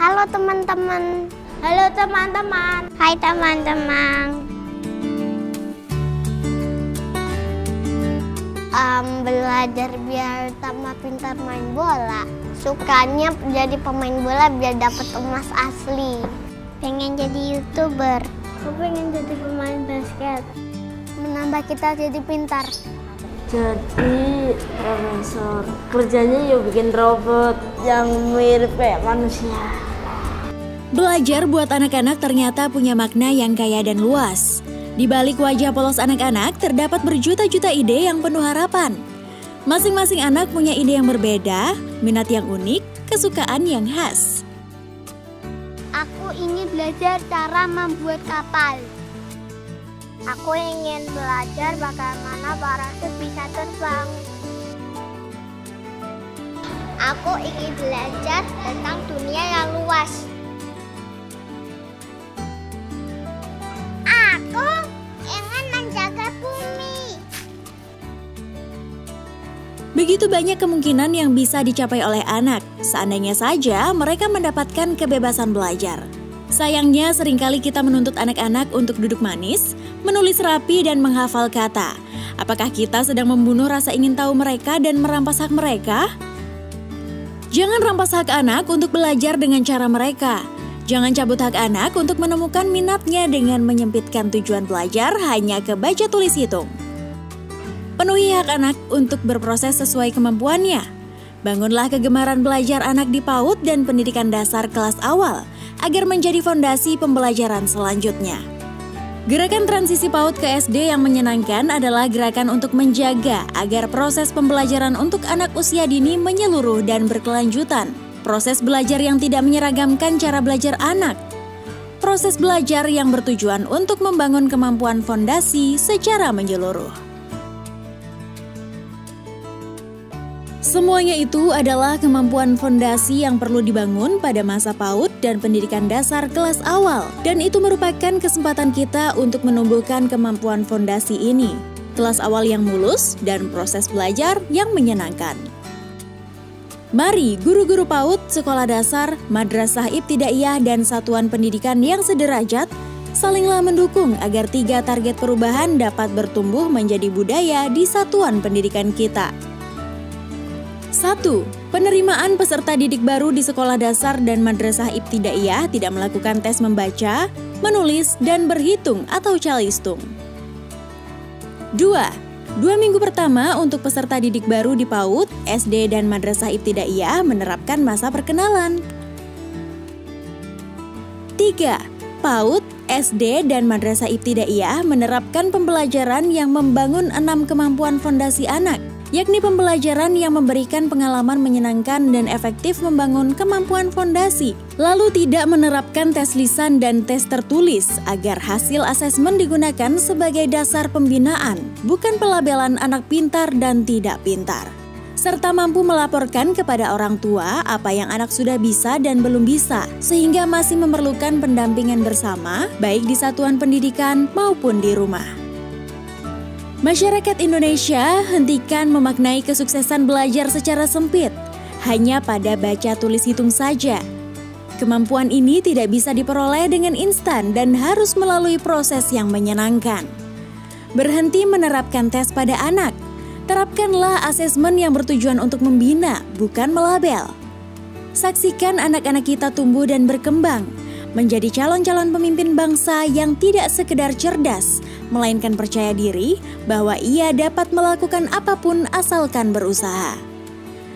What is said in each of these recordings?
Halo teman-teman. Halo teman-teman. Hai teman-teman. Belajar biar tambah pintar main bola. Sukanya jadi pemain bola biar dapat emas asli. Pengen jadi YouTuber. Aku pengen jadi pemain basket. Menambah kita jadi pintar. Jadi profesor. Kerjanya yuk bikin robot yang mirip kayak manusia. Belajar buat anak-anak ternyata punya makna yang kaya dan luas. Di balik wajah polos anak-anak terdapat berjuta-juta ide yang penuh harapan. Masing-masing anak punya ide yang berbeda, minat yang unik, kesukaan yang khas. Aku ingin belajar cara membuat kapal. Aku ingin belajar bagaimana parasut bisa terbang. Aku ingin belajar tentang dunia yang luas. Aku ingin menjaga bumi. Begitu banyak kemungkinan yang bisa dicapai oleh anak, seandainya saja mereka mendapatkan kebebasan belajar. Sayangnya seringkali kita menuntut anak-anak untuk duduk manis, menulis rapi dan menghafal kata. Apakah kita sedang membunuh rasa ingin tahu mereka dan merampas hak mereka? Jangan rampas hak anak untuk belajar dengan cara mereka. Jangan cabut hak anak untuk menemukan minatnya dengan menyempitkan tujuan belajar hanya ke baca tulis hitung. Penuhi hak anak untuk berproses sesuai kemampuannya. Bangunlah kegemaran belajar anak di PAUD dan pendidikan dasar kelas awal agar menjadi fondasi pembelajaran selanjutnya. Gerakan transisi PAUD ke SD yang menyenangkan adalah gerakan untuk menjaga agar proses pembelajaran untuk anak usia dini menyeluruh dan berkelanjutan. Proses belajar yang tidak menyeragamkan cara belajar anak. Proses belajar yang bertujuan untuk membangun kemampuan fondasi secara menyeluruh. Semuanya itu adalah kemampuan fondasi yang perlu dibangun pada masa PAUD dan pendidikan dasar kelas awal. Dan itu merupakan kesempatan kita untuk menumbuhkan kemampuan fondasi ini. Kelas awal yang mulus dan proses belajar yang menyenangkan. Mari guru-guru PAUD, sekolah dasar, madrasah ibtidaiyah dan satuan pendidikan yang sederajat salinglah mendukung agar 3 target perubahan dapat bertumbuh menjadi budaya di satuan pendidikan kita. 1. Penerimaan peserta didik baru di sekolah dasar dan madrasah ibtidaiyah tidak melakukan tes membaca, menulis, dan berhitung atau calistung. 2. 2 minggu pertama untuk peserta didik baru di PAUD, SD, dan madrasah ibtidaiyah menerapkan masa perkenalan. 3. PAUD, SD, dan madrasah ibtidaiyah menerapkan pembelajaran yang membangun 6 kemampuan fondasi anak, yakni pembelajaran yang memberikan pengalaman menyenangkan dan efektif membangun kemampuan fondasi, lalu tidak menerapkan tes lisan dan tes tertulis agar hasil asesmen digunakan sebagai dasar pembinaan, bukan pelabelan anak pintar dan tidak pintar. Serta mampu melaporkan kepada orang tua apa yang anak sudah bisa dan belum bisa, sehingga masih memerlukan pendampingan bersama, baik di satuan pendidikan maupun di rumah. Masyarakat Indonesia, hentikan memaknai kesuksesan belajar secara sempit, hanya pada baca tulis hitung saja. Kemampuan ini tidak bisa diperoleh dengan instan dan harus melalui proses yang menyenangkan. Berhenti menerapkan tes pada anak, terapkanlah asesmen yang bertujuan untuk membina, bukan melabel. Saksikan anak-anak kita tumbuh dan berkembang, menjadi calon-calon pemimpin bangsa yang tidak sekedar cerdas, melainkan percaya diri bahwa ia dapat melakukan apapun asalkan berusaha.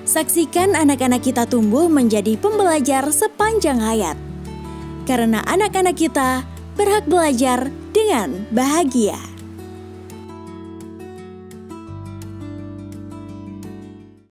Saksikan anak-anak kita tumbuh menjadi pembelajar sepanjang hayat. Karena anak-anak kita berhak belajar dengan bahagia.